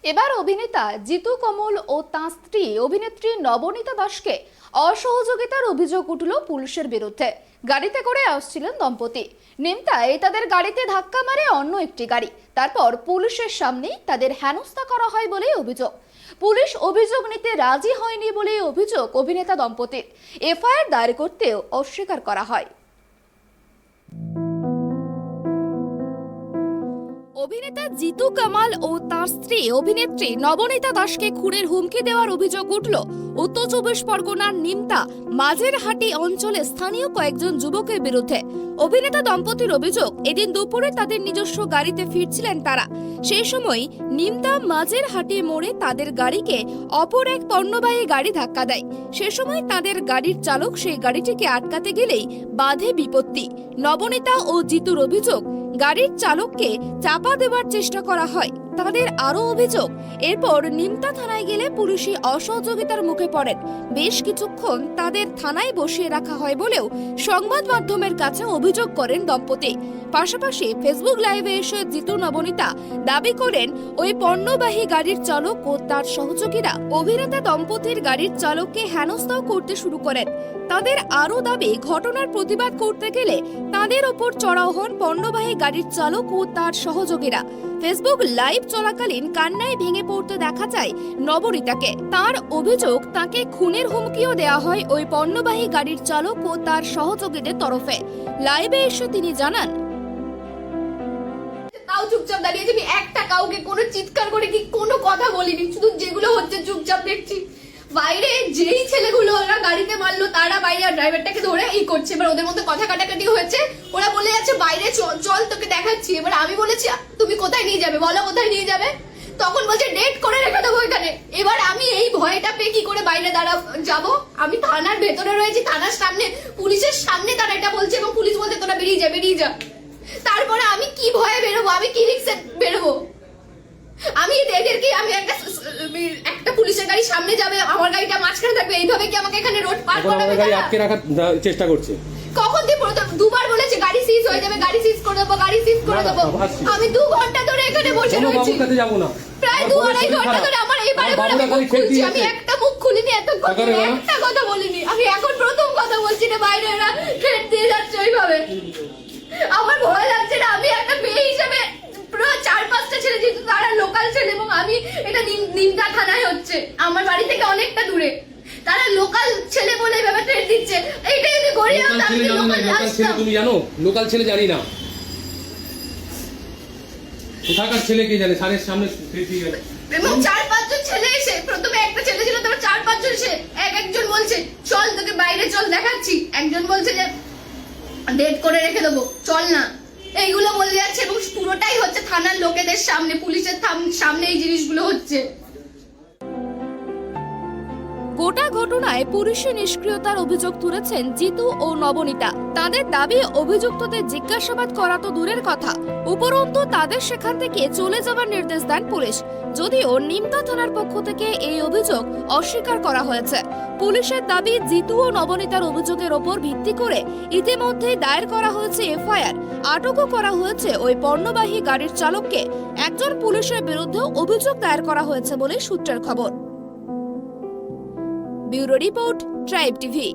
এবার অভিনেতা জিতু কমল ও তাঁর স্ত্রী অভিনেত্রী নবনীতা দাসকে অসহযোগিতার অভিযোগ উঠল পুলিশের বিরুদ্ধে। গাড়িতে করে আসছিলেন দম্পতি। নিমতায় তাদের গাড়িতে ধাক্কা মারে অন্য একটি গাড়ি। তারপর পুলিশের সামনেই তাদের হেনস্থা করা হয় বলে অভিযোগ। পুলিশ অভিযোগ নিতে রাজি হয়নি বলে অভিযোগ অভিনেতা দম্পতির। এফআইআর দায়ের করতেও অস্বীকার করা হয়। অভিনেতা জিতু কামাল ও তার স্ত্রী অভিনেত্রী নবনীতা দাসকে খুনের হুমকি দেওয়ার অভিযোগ উঠল উত্তর চব্বিশ পরগনার নিমতা মাঝেরহাটি অঞ্চলে স্থানীয় কয়েকজন যুবকের বিরুদ্ধে। অভিনেতা দম্পতির অভিযোগ, এদিন দুপুরে তাদের নিজস্ব গাড়িতে ফিরছিলেন তারা। সেই সময় নিমতা মাঝেরহাটি মোড়ে তাদের গাড়িকে অপর এক পণ্যবাহী গাড়ি ধাক্কা দেয়। সে সময় তাদের গাড়ির চালক সেই গাড়িটিকে আটকাতে গেলেই বাধে বিপত্তি। নবনীতা ও জিতুর অভিযোগ, গাড়ির চালককে চাপা দেওয়ার চেষ্টা করা হয়। তাদের আরো অভিযোগ, এরপর নিমতা থানায় গেলে পুলিশি অসহযোগিতার মুখে পড়েন। বেশ কিছুক্ষণ তাদের থানায় বসিয়ে রাখা হয় বলেও সংবাদ মাধ্যমের কাছে অভিযোগ করেন দম্পতি। পাশাপাশি ফেসবুক লাইভে এসে জিতু নবনীতা দাবি করেন ওই পণ্যবাহী গাড়ির চালক ও তার সহযোগীরা অভিনেতা দম্পতির গাড়ির চালককে হেনস্থাও করতে শুরু করেন। তাদের আরো দাবি, ঘটনার প্রতিবাদ করতে গেলে তাদের ওপর চড়াও হন পণ্যবাহী গাড়ির চালক ও তার সহযোগীরা। ফেসবুক লাইভ চলাকালীন কান্নায় ভেঙে পড়তে দেখা যায় নবনীতাকে। তার অভিযোগ, তাকে খুনের হুমকিও দেওয়া হয় ওই পণ্যবাহী গাড়ির চালক ও তার সহযোগীদের তরফে। লাইভে এসে তিনি জানান, তাও চুপচাপ দাঁড়িয়ে আমি একটা কাউকে কোনো চিৎকার করে কি কোনো কথা বলিনি, শুধু যেগুলো হচ্ছে চুপচাপ দেখছি। বাইরে যেই ছেলেগুলো ওরা গাড়িতে মারলো তারা বাইরে ড্রাইভারটাকে ধরে এই করছে। এবার ওদের মধ্যে কথা কাটাকাটি হয়েছে, ওরা বলে যাচ্ছে বাইরে চল তোকে দেখাচ্ছি। এবার আমি বলেছি তুমি কোথায় নিয়ে যাবে বলো, কোথায় নিয়ে যাবে? তখন বলছে ডেট করে রেখে দেবো এখানে। এবার আমি এই ভয়টা পেয়ে কি করে বাইরে যাবো? আমি থানার ভেতরে রয়েছি, থানার সামনে পুলিশের সামনে তারা এটা বলছে এবং পুলিশ বলছে তোরা বেরিয়ে যা। তারপরে আমি কি ভয়ে বেরোবো, আমি কি রিক্সে বেরোবো? আমি এদেরকে আমি একটা পুলিশের গাড়ি সামনে যাবে, আমার গাড়িটা মাঝখানে থাকবে, এইভাবে কি আমাকে এখানে রোড পার করাবে? গাড়ি আটকে রাখার চেষ্টা করছে। কখন দিয়ে দুবার বলেছে গাড়ি সিজ হয়ে যাবে, গাড়ি সিজ করে দেবো, গাড়ি সিজ করে দেবো। আমি 2 ঘন্টা ধরে এখানে বসে রয়েছি, যাবো না প্রায় 2-2.5 ঘন্টা ধরে আমার এই বারে বলছি। আমি একটা মুখ খুলিনি, এতক্ষণ একটা কথা বলিনি। আমি এখন প্রথম কথা বলছি না, বাইরে ওরা ট্রেন দিয়ে যাচ্ছে ওইভাবে। আমার ভয় লাগছে না, আমি একটা মেয়ে হিসেবে পুরো 4-5টা ছেলে, যেহেতু তারা লোকাল ছেলে এবং আমি এটা নিমতা থানায় হচ্ছে, আমার বাড়ি থেকে অনেকটা দূরে, তারা লোকাল ছেলে বলে এভাবে ট্রেন দিচ্ছে। এইটা যদি গড়িয়ে হতো আমি লোকাল আসতাম। তুমি জানো লোকাল ছেলে জানি না, কোথাকার ছেলে কে জানে? সারের সামনে এবং 4-5 জন ছেলে এসে, প্রথমে একটা ছেলে ছিল, তারপর 4-5 জন এসে একজন বলছে চল তোকে বাইরে চল দেখাচ্ছি, একজন বলছে যে ডেট করে রেখে দেবো চল না, এইগুলো বলে যাচ্ছে। এবং পুরোটাই হচ্ছে থানার লোকেদের সামনে, পুলিশের সামনে এই জিনিসগুলো হচ্ছে। গোটা ঘটনায় পুলিশের নিষ্ক্রিয়তার অভিযোগ তুলেছেন জিতু ও নবনীতা। তাদের দাবি, অভিযুক্তদের জিজ্ঞাসাবাদ করা তো দূরের কথা, উপরন্তু তাদের সেখান থেকে চলে যাওয়ার নির্দেশ দেন পুলিশ। যদিও নিমতা থানার পক্ষ থেকে এই অভিযোগ অস্বীকার করা হয়েছে। পুলিশের দাবি, জিতু ও নবনীতার অভিযোগের ওপর ভিত্তি করে ইতিমধ্যে দায়ের করা হয়েছে এফআইআর। আটকও করা হয়েছে ওই পণ্যবাহী গাড়ির চালককে। একজন পুলিশের বিরুদ্ধেও অভিযোগ দায়ের করা হয়েছে বলে সূত্রের খবর। Bureau report, tribe TV.